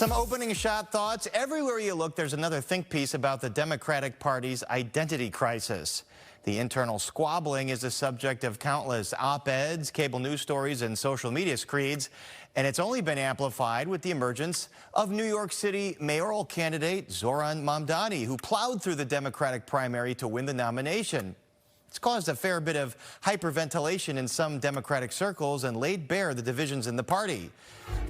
Some opening shot thoughts. Everywhere you look, there's another think piece about the Democratic Party's identity crisis. The internal squabbling is the subject of countless op-eds, cable news stories, and social media screeds. And it's only been amplified with the emergence of New York City mayoral candidate Zohran Mamdani, who plowed through the Democratic primary to win the nomination. It's caused a fair bit of hyperventilation in some Democratic circles and laid bare the divisions in the party.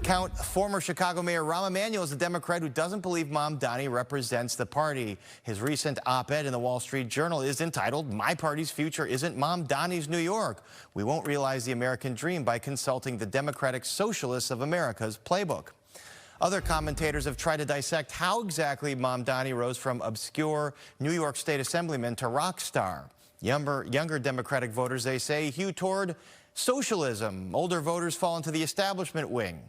Count former Chicago Mayor Rahm Emanuel as a Democrat who doesn't believe Mamdani represents the party. His recent op-ed in the Wall Street Journal is entitled, "My Party's Future Isn't Mamdani's New York. We won't realize the American dream by consulting the Democratic Socialists of America's playbook." Other commentators have tried to dissect how exactly Mamdani rose from obscure New York State Assemblyman to rock star. Younger Democratic voters, they say, hew toward socialism. Older voters fall into the establishment wing.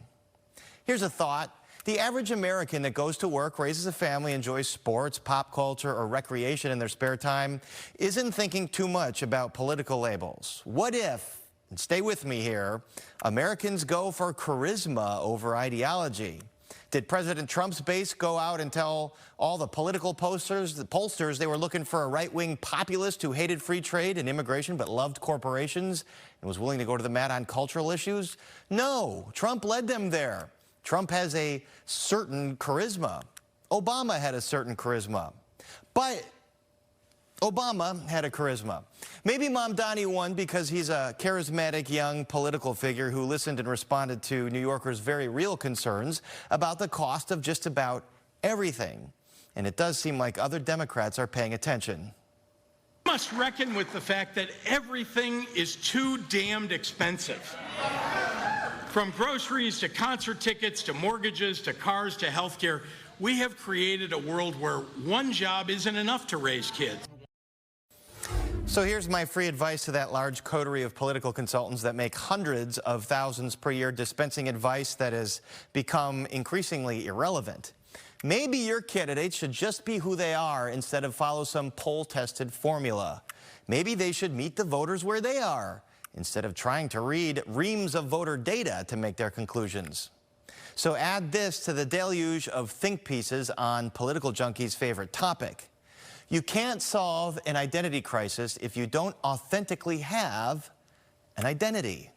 Here's a thought. The average American that goes to work, raises a family, enjoys sports, pop culture, or recreation in their spare time isn't thinking too much about political labels. What if, and stay with me here, Americans go for charisma over ideology? Did President Trump's base go out and tell all the political pollsters they were looking for a right-wing populist who hated free trade and immigration but loved corporations and was willing to go to the mat on cultural issues? No, Trump led them there. Trump has a certain charisma. Obama had a certain charisma. But Obama had a charisma. Maybe Mamdani won because he's a charismatic young political figure who listened and responded to New Yorkers' very real concerns about the cost of just about everything. And it does seem like other Democrats are paying attention. We must reckon with the fact that everything is too damned expensive. From groceries to concert tickets to mortgages to cars to health care, we have created a world where one job isn't enough to raise kids. So here's my free advice to that large coterie of political consultants that make hundreds of thousands per year dispensing advice that has become increasingly irrelevant. Maybe your candidates should just be who they are instead of follow some poll-tested formula. Maybe they should meet the voters where they are instead of trying to read reams of voter data to make their conclusions. So add this to the deluge of think pieces on Political Junkie's favorite topic. You can't solve an identity crisis if you don't authentically have an identity.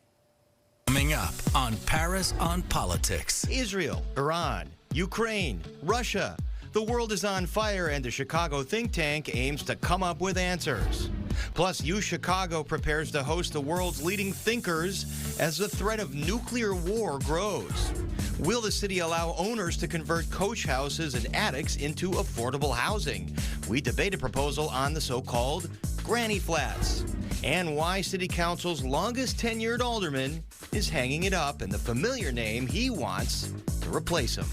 Coming up on Paris on Politics. Israel, Iran, Ukraine, Russia. The world is on fire and the Chicago think tank aims to come up with answers. Plus, UChicago prepares to host the world's leading thinkers as the threat of nuclear war grows. Will the city allow owners to convert coach houses and attics into affordable housing? We debate a proposal on the so-called granny flats. And why City Council's longest-tenured alderman is hanging it up and the familiar name he wants to replace him.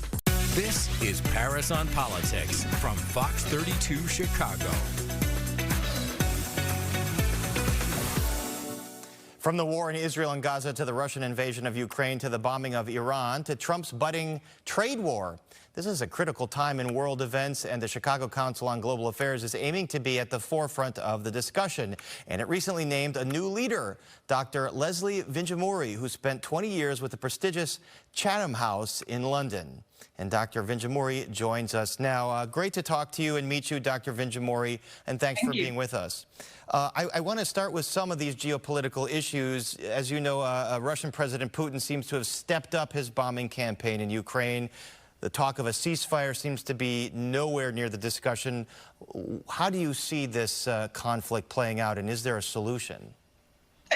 This is Paris on Politics from Fox 32 Chicago. From the war in Israel and Gaza to the Russian invasion of Ukraine to the bombing of Iran to Trump's budding trade war. This is a critical time in world events, and the Chicago Council on Global Affairs is aiming to be at the forefront of the discussion. And it recently named a new leader, Dr. Leslie Vinjamuri, who spent 20 years with the prestigious Chatham House in London. And Dr. Vinjamuri joins us now. Great to talk to you and meet you, Dr. Vinjamuri, and thanks for being with us. I want to start with some of these geopolitical issues. As you know, Russian President Putin seems to have stepped up his bombing campaign in Ukraine. The talk of a ceasefire seems to be nowhere near the discussion. How do you see this conflict playing out, and is there a solution?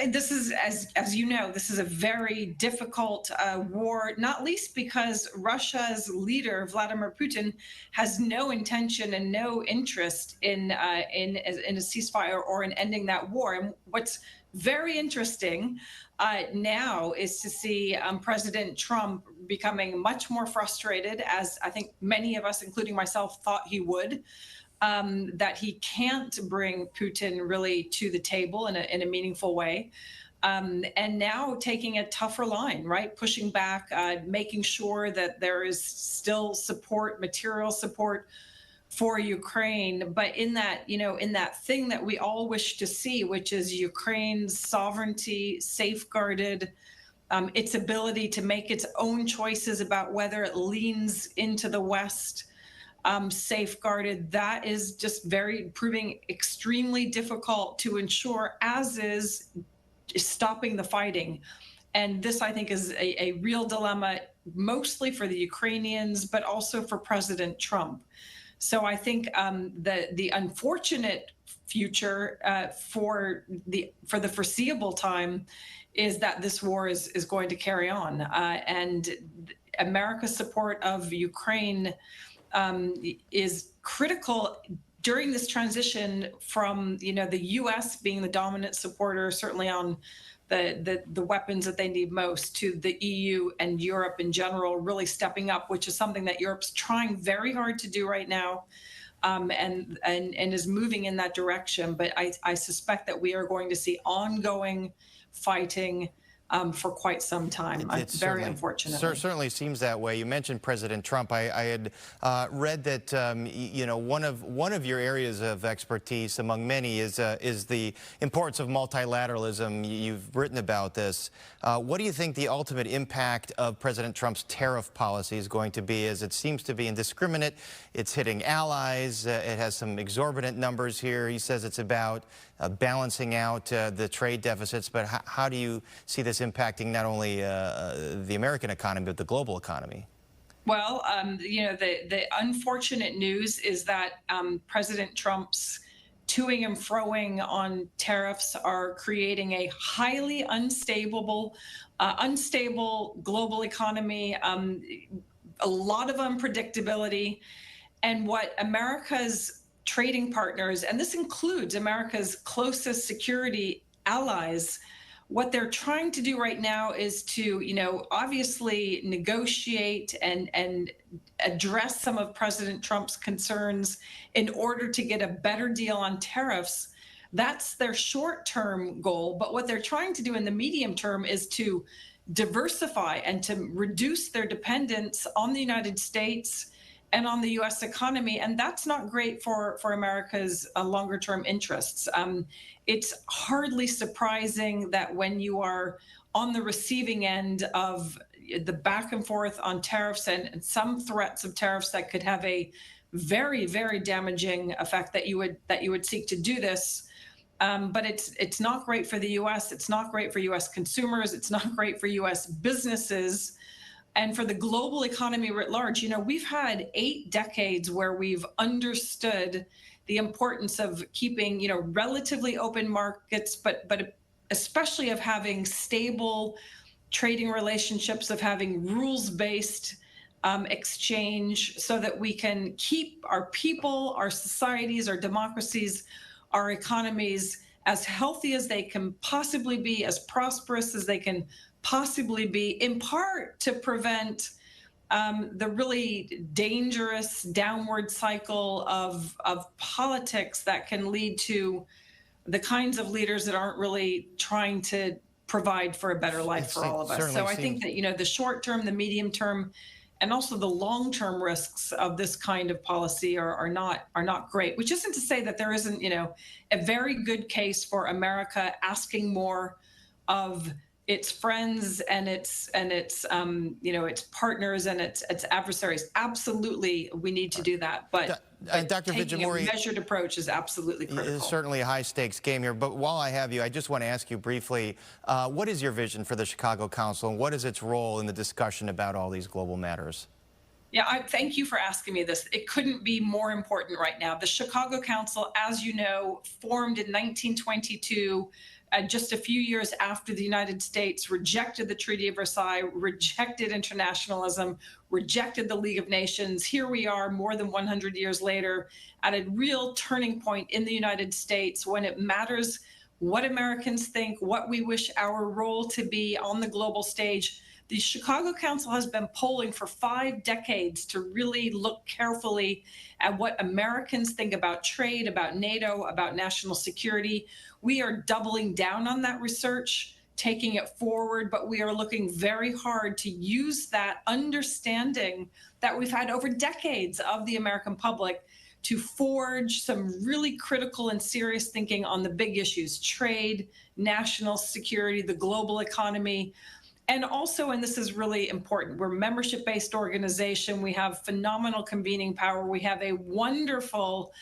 This is, as you know, this is a very difficult war, not least because Russia's leader, Vladimir Putin, has no intention and no interest in a ceasefire or in ending that war. And what's very interesting now is to see President Trump becoming much more frustrated, as I think many of us, including myself, thought he would. That he can't bring Putin really to the table in a meaningful way. And now taking a tougher line, right? Pushing back, making sure that there is still support, material support for Ukraine. But in that, in that thing that we all wish to see, which is Ukraine's sovereignty safeguarded its ability to make its own choices about whether it leans into the West safeguarded. That is just proving extremely difficult to ensure, as is stopping the fighting. And this, I think, is a real dilemma, mostly for the Ukrainians, but also for President Trump. So I think the unfortunate future for the foreseeable time is that this war is going to carry on, and America's support of Ukraine is critical during this transition from the U.S. being the dominant supporter, certainly on the weapons that they need most, to the EU and Europe in general really stepping up, which is something that Europe's trying very hard to do right now, and is moving in that direction. But I suspect that we are going to see ongoing fighting for quite some time. Very unfortunately. Certainly seems that way. You mentioned President Trump. I had read that one of your areas of expertise, among many, is the importance of multilateralism. You've written about this. What do you think the ultimate impact of President Trump's tariff policy is going to be, as it seems to be indiscriminate? It's hitting allies. It has some exorbitant numbers here. He says it's about balancing out the trade deficits. But how do you see this impacting not only the American economy, but the global economy? Well, the unfortunate news is that President Trump's toing and froing on tariffs are creating a highly unstable global economy, a lot of unpredictability. And what America's trading partners, and this includes America's closest security allies, what they're trying to do right now is to, obviously negotiate and address some of President Trump's concerns in order to get a better deal on tariffs. That's their short-term goal. But what they're trying to do in the medium term is to diversify and to reduce their dependence on the United States and on the U.S. economy, and that's not great for America's longer-term interests. It's hardly surprising that when you are on the receiving end of the back and forth on tariffs and some threats of tariffs that could have a very, very damaging effect, that you would seek to do this. But it's not great for the U.S. It's not great for U.S. consumers. It's not great for U.S. businesses. And for the global economy writ large. We've had 8 decades where we've understood the importance of keeping, relatively open markets, but especially of having stable trading relationships, of having rules-based exchange, so that we can keep our people, our societies, our democracies, our economies as healthy as they can possibly be, as prosperous as they can possibly be, in part to prevent the really dangerous downward cycle of politics that can lead to the kinds of leaders that aren't really trying to provide for a better life for all of us. So I think that, the short term, the medium term, and also the long-term risks of this kind of policy are not great, which isn't to say that there isn't, a very good case for America asking more of its friends and its partners and its adversaries. Absolutely, we need to do that. But Dr. taking Vigimori, a measured approach is absolutely critical. It's certainly a high-stakes game here. But while I have you, I just want to ask you briefly, what is your vision for the Chicago Council, and what is its role in the discussion about all these global matters? Yeah, I thank you for asking me this. It couldn't be more important right now. The Chicago Council, as you know, formed in 1922, just a few years after the United States rejected the Treaty of Versailles, rejected internationalism, rejected the League of Nations. Here we are more than 100 years later at a real turning point in the United States when it matters what Americans think, what we wish our role to be on the global stage. The Chicago Council has been polling for 5 decades to really look carefully at what Americans think about trade, about NATO, about national security. We are doubling down on that research, taking it forward, but we are looking very hard to use that understanding that we've had over decades of the American public to forge some really critical and serious thinking on the big issues: trade, national security, the global economy. And also, and this is really important, we're a membership-based organization. We have phenomenal convening power. We have a wonderful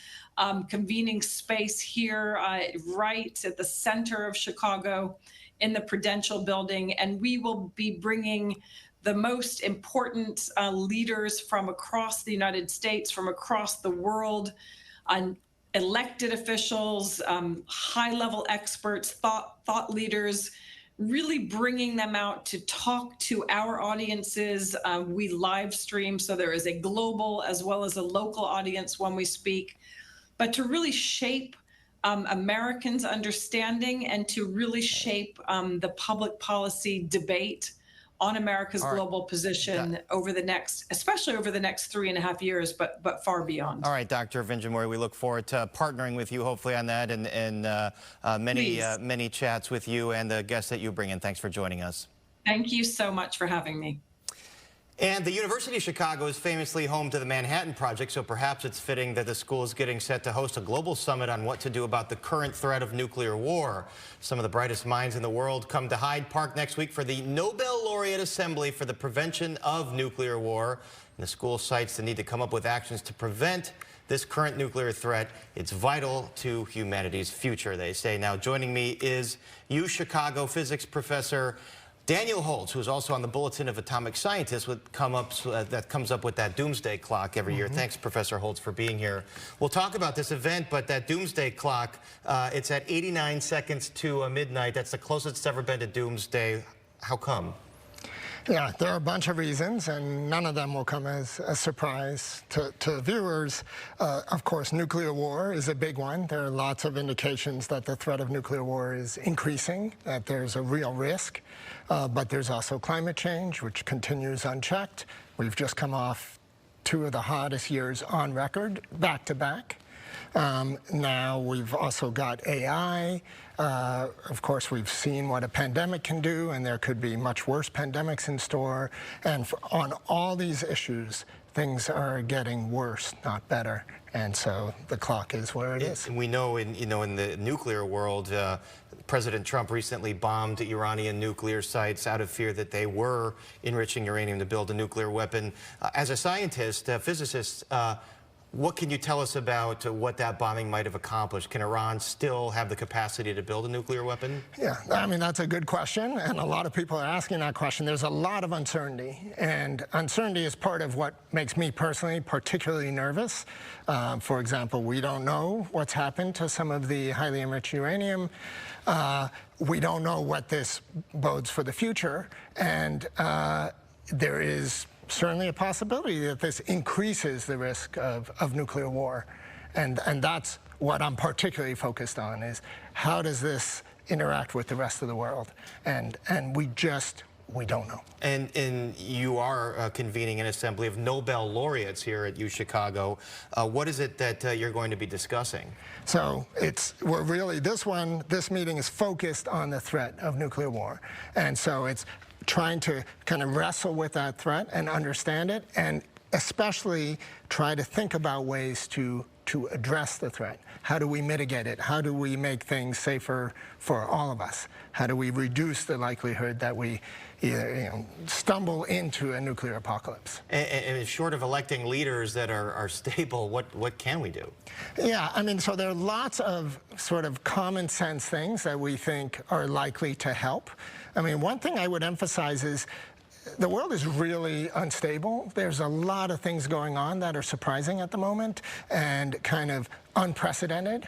convening space here right at the center of Chicago in the Prudential Building. And we will be bringing the most important leaders from across the United States, from across the world, elected officials, high-level experts, thought leaders, really bringing them out to talk to our audiences. We live stream, so there is a global as well as a local audience when we speak, but to really shape Americans' understanding and to really shape the public policy debate on America's global position over the next, especially over the next 3.5 years, but far beyond. All right, Dr. Vinjamuri, we look forward to partnering with you, hopefully, on that, and many chats with you and the guests that you bring in. Thanks for joining us. Thank you so much for having me. And the University of Chicago is famously home to the Manhattan Project, so perhaps it's fitting that the school is getting set to host a global summit on what to do about the current threat of nuclear war. Some of the brightest minds in the world come to Hyde Park next week for the Nobel Laureate Assembly for the Prevention of Nuclear War. And the school cites the need to come up with actions to prevent this current nuclear threat. It's vital to humanity's future, they say. Now, joining me is UChicago physics professor Daniel Holtz, who's also on the Bulletin of Atomic Scientists, that comes up with that Doomsday clock every year. Thanks, Professor Holtz, for being here. We'll talk about this event, but that Doomsday clock, it's at 89 seconds to midnight. That's the closest it's ever been to Doomsday. How come? Yeah, there are a bunch of reasons, and none of them will come as a surprise to viewers. Of course, nuclear war is a big one. There are lots of indications that the threat of nuclear war is increasing, that there's a real risk. But there's also climate change, which continues unchecked. We've just come off 2 of the hottest years on record, back to back. Now we've also got AI. Of course, we've seen what a pandemic can do, and there could be much worse pandemics in store. And on all these issues, things are getting worse, not better. And so the clock is where it is. And we know in the nuclear world, President Trump recently bombed Iranian nuclear sites out of fear that they were enriching uranium to build a nuclear weapon. As a scientist, physicist, what can you tell us about what that bombing might have accomplished? Can Iran still have the capacity to build a nuclear weapon? Yeah, I mean, that's a good question, and a lot of people are asking that question. There's a lot of uncertainty, and uncertainty is part of what makes me personally particularly nervous. For example, we don't know what's happened to some of the highly enriched uranium. We don't know what this bodes for the future, and there is certainly a possibility that this increases the risk of nuclear war. And that's what I'm particularly focused on, is how does this interact with the rest of the world? And we don't know. And you are convening an assembly of Nobel laureates here at UChicago. What is it that you're going to be discussing? So we're really, this meeting is focused on the threat of nuclear war. And so it's trying to kind of wrestle with that threat and understand it, and especially try to think about ways to address the threat. How do we mitigate it? How do we make things safer for all of us? How do we reduce the likelihood that we either stumble into a nuclear apocalypse? And short of electing leaders that are stable, what can we do? Yeah, I mean, so there are lots of sort of common sense things that we think are likely to help. I mean, one thing I would emphasize is the world is really unstable. There's a lot of things going on that are surprising at the moment and kind of unprecedented.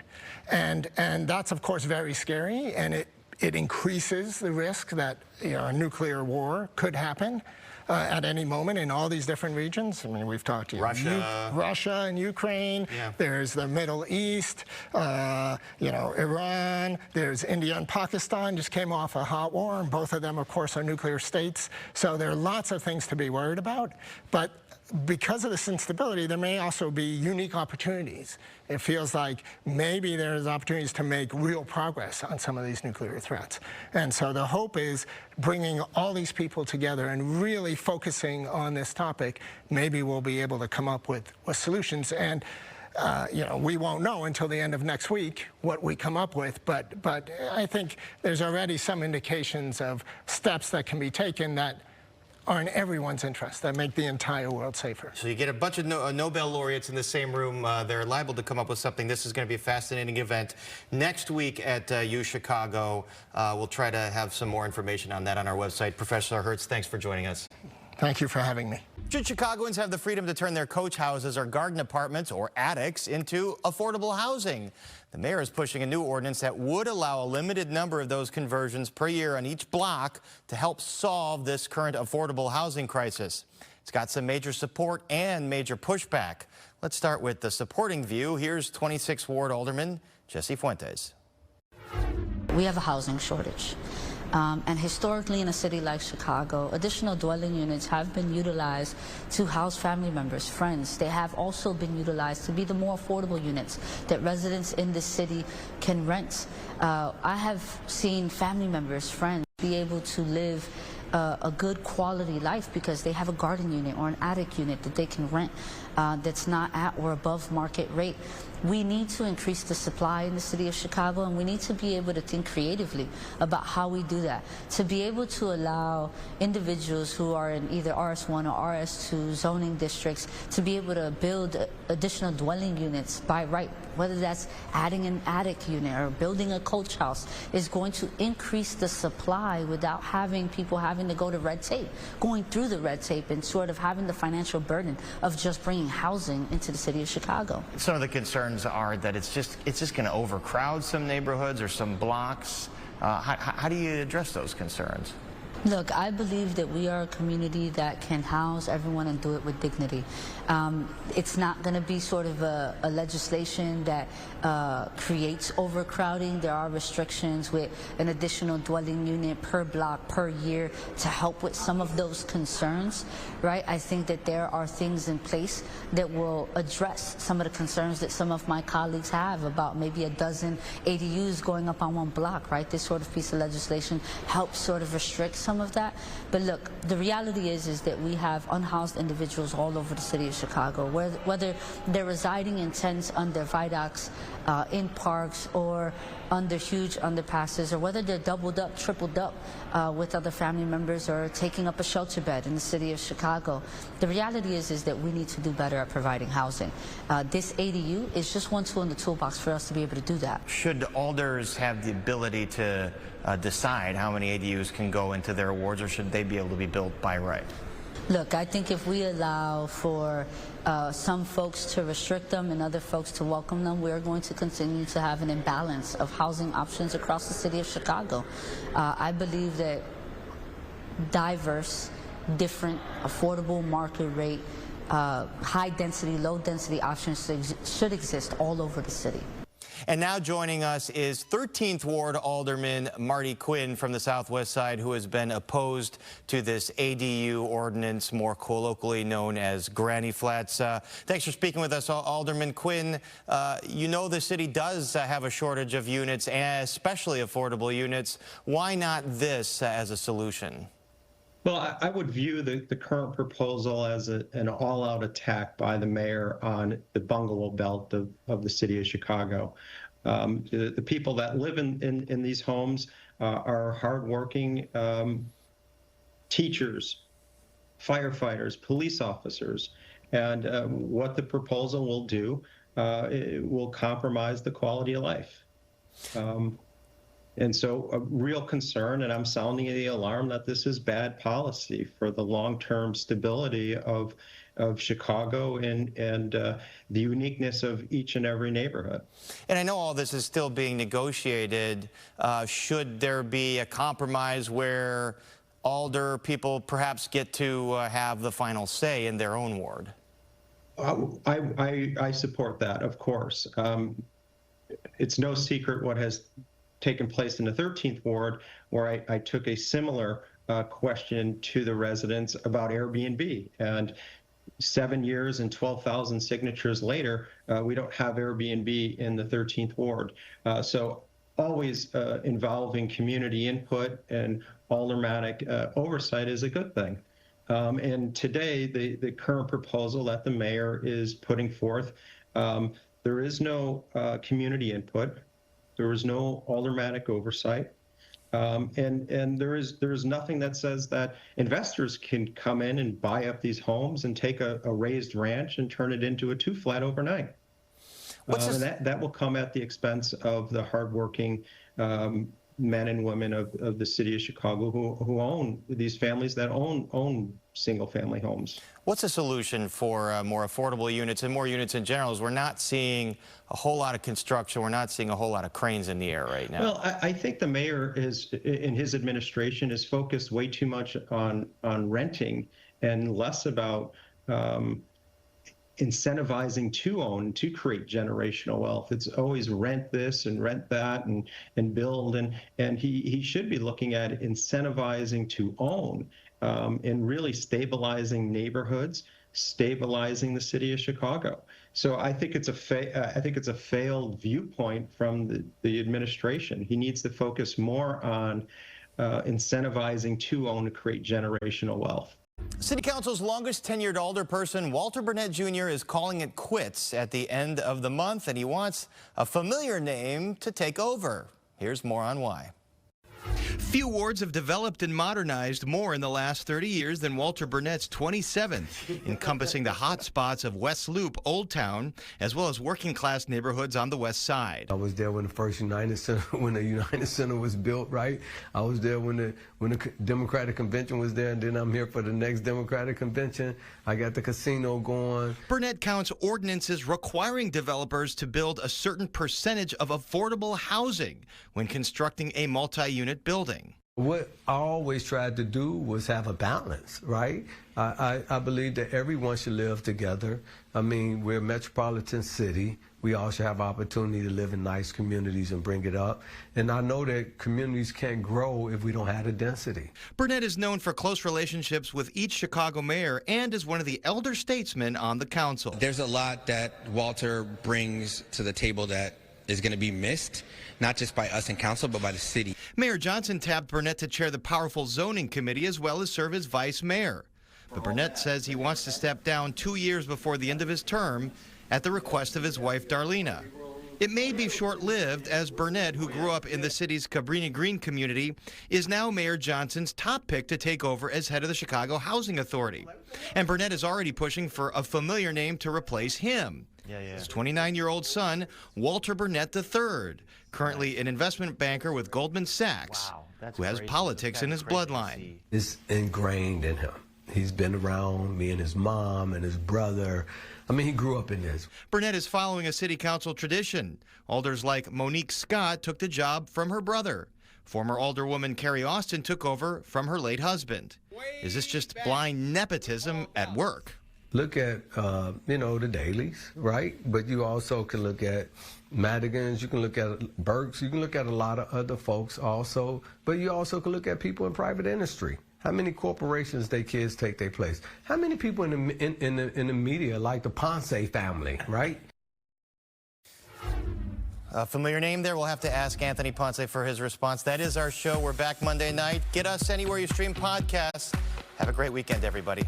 And that's, of course, very scary. And it increases the risk that a nuclear war could happen at any moment in all these different regions. I mean, we've talked Russia and Ukraine. Yeah. There's the Middle East, Iran. There's India and Pakistan. Just came off a hot war, and both of them, of course, are nuclear states. So there are lots of things to be worried about. But because of this instability, there may also be unique opportunities. It feels like maybe there's opportunities to make real progress on some of these nuclear threats. And so the hope is bringing all these people together and really focusing on this topic. Maybe we'll be able to come up with solutions. And we won't know until the end of next week what we come up with. But I think there's already some indications of steps that can be taken that are in everyone's interest, that make the entire world safer. So you get a bunch of Nobel laureates in the same room. They're liable to come up with something. This is going to be a fascinating event. Next week at UChicago, we'll try to have some more information on that on our website. Professor Hertz, thanks for joining us. Thank you for having me. Should Chicagoans have the freedom to turn their coach houses or garden apartments or attics into affordable housing? The mayor is pushing a new ordinance that would allow a limited number of those conversions per year on each block to help solve this current affordable housing crisis. It's got some major support and major pushback. Let's start with the supporting view. Here's 26th Ward Alderman Jesse Fuentes. We have a housing shortage. And historically in a city like Chicago, additional dwelling units have been utilized to house family members, friends. They have also been utilized to be the more affordable units that residents in this city can rent. I have seen family members, friends be able to live a good quality life because they have a garden unit or an attic unit that they can rent that's not at or above market rate. We need to increase the supply in the city of Chicago, and we need to be able to think creatively about how we do that. To be able to allow individuals who are in either RS1 or RS2 zoning districts to be able to build additional dwelling units by right, whether that's adding an attic unit or building a coach house, is going to increase the supply without having people having to go to red tape, going through the red tape and sort of having the financial burden of just bringing housing into the city of Chicago. Some of the concerns are that it's just going to overcrowd some neighborhoods or some blocks. How do you address those concerns? Look, I believe that we are a community that can house everyone and do it with dignity. It's not going to be sort of a legislation that creates overcrowding. There are restrictions with an additional dwelling unit per block per year to help with some of those concerns, right? I think that there are things in place that will address some of the concerns that some of my colleagues have about maybe a dozen ADUs going up on one block, right? This sort of piece of legislation helps sort of restrict some of that. But look, the reality is that we have unhoused individuals all over the city of Chicago, whether they're residing in tents under viaducts, in parks, or under huge underpasses, or whether they're doubled up, tripled up with other family members, or taking up a shelter bed in the city of Chicago. The reality is that we need to do better at providing housing. This ADU is just one tool in the toolbox for us to be able to do that. Should alders have the ability to decide how many ADUs can go into their wards, or should they be able to be built by right? Look, I think if we allow for some folks to restrict them and other folks to welcome them, we're going to continue to have an imbalance of housing options across the city of Chicago. I believe that diverse, different, affordable market rate, high density, low density options should exist all over the city. And now joining us is 13th Ward Alderman Marty Quinn from the Southwest Side, who has been opposed to this ADU ordinance, more colloquially known as Granny Flats. Thanks for speaking with us, Alderman Quinn. You know the city does have a shortage of units, especially affordable units. Why not this as a solution? Well, I would view the current proposal as an all-out attack by the mayor on the bungalow belt of the city of Chicago. The people that live in these homes are hardworking teachers, firefighters, police officers, and what the proposal will do, it will compromise the quality of life. And so a real concern, and I'm sounding the alarm, that this is bad policy for the long-term stability of Chicago and the uniqueness of each and every neighborhood. And I know all this is still being negotiated. Should there be a compromise where alder people perhaps get to have the final say in their own ward? I support that, of course. It's no secret what has taken place in the 13th Ward, where I took a similar question to the residents about Airbnb. And 7 years and 12,000 signatures later, we don't have Airbnb in the 13th Ward. So always involving community input and aldermanic oversight is a good thing. And today, the current proposal that the mayor is putting forth There is no community input. There is no aldermanic oversight. And there is nothing that says that investors can come in and buy up these homes and take a raised ranch and turn it into a 2-flat overnight. And that will come at the expense of the hardworking men and women of the city of Chicago who own these families that own single-family homes. What's a solution for more affordable units and more units in general? As we're not seeing a whole lot of construction, we're not seeing a whole lot of cranes in the air right now. Well, I think the mayor in his administration is focused way too much on renting and less about incentivizing to own, to create generational wealth. It's always rent this and rent that and build, and he should be looking at incentivizing to own and really stabilizing neighborhoods, stabilizing the city of Chicago. So I think it's a failed viewpoint from the administration. He needs to focus more on incentivizing to own to create generational wealth. City Council's longest-tenured alderperson, Walter Burnett Jr., is calling it quits at the end of the month, and he wants a familiar name to take over. Here's more on why. Few wards have developed and modernized more in the last 30 years than Walter Burnett's 27th, encompassing the hot spots of West Loop, Old Town, as well as working-class neighborhoods on the west side. I was there when the first United Center, when the United Center was built, right? I was there when the Democratic Convention was there, and then I'm here for the next Democratic Convention. I got the casino going. Burnett counts ordinances requiring developers to build a certain percentage of affordable housing when constructing a multi-unit building. What I always tried to do was have a balance, right? I believe that everyone should live together. I mean, we're a metropolitan city. We all should have opportunity to live in nice communities and bring it up. And I know that communities can't grow if we don't have the density. Burnett is known for close relationships with each Chicago mayor and is one of the elder statesmen on the council. There's a lot that Walter brings to the table that is going to be missed, not just by us in council, but by the city. Mayor Johnson tapped Burnett to chair the powerful zoning committee as well as serve as vice mayor. But Burnett says he wants to step down 2 years before the end of his term at the request of his wife, Darlena. It may be short-lived, as Burnett, who grew up in the city's Cabrini Green community, is now Mayor Johnson's top pick to take over as head of the Chicago Housing Authority. And Burnett is already pushing for a familiar name to replace him. His 29-year-old son, Walter Burnett III, currently an investment banker with Goldman Sachs, who has politics in his bloodline. It's ingrained in him. He's been around me and his mom and his brother. I mean, he grew up in this. Burnett is following a city council tradition. Alders like Monique Scott took the job from her brother. Former alderwoman Carrie Austin took over from her late husband. Is this just blind nepotism at work? Look at, the dailies, right? But you also can look at Madigan's, you can look at Burks, you can look at a lot of other folks also, but you also can look at people in private industry. How many corporations their kids take their place? How many people in the media like the Ponce family, right? A familiar name there. We'll have to ask Anthony Ponce for his response. That is our show. We're back Monday night. Get us anywhere you stream podcasts. Have a great weekend, everybody.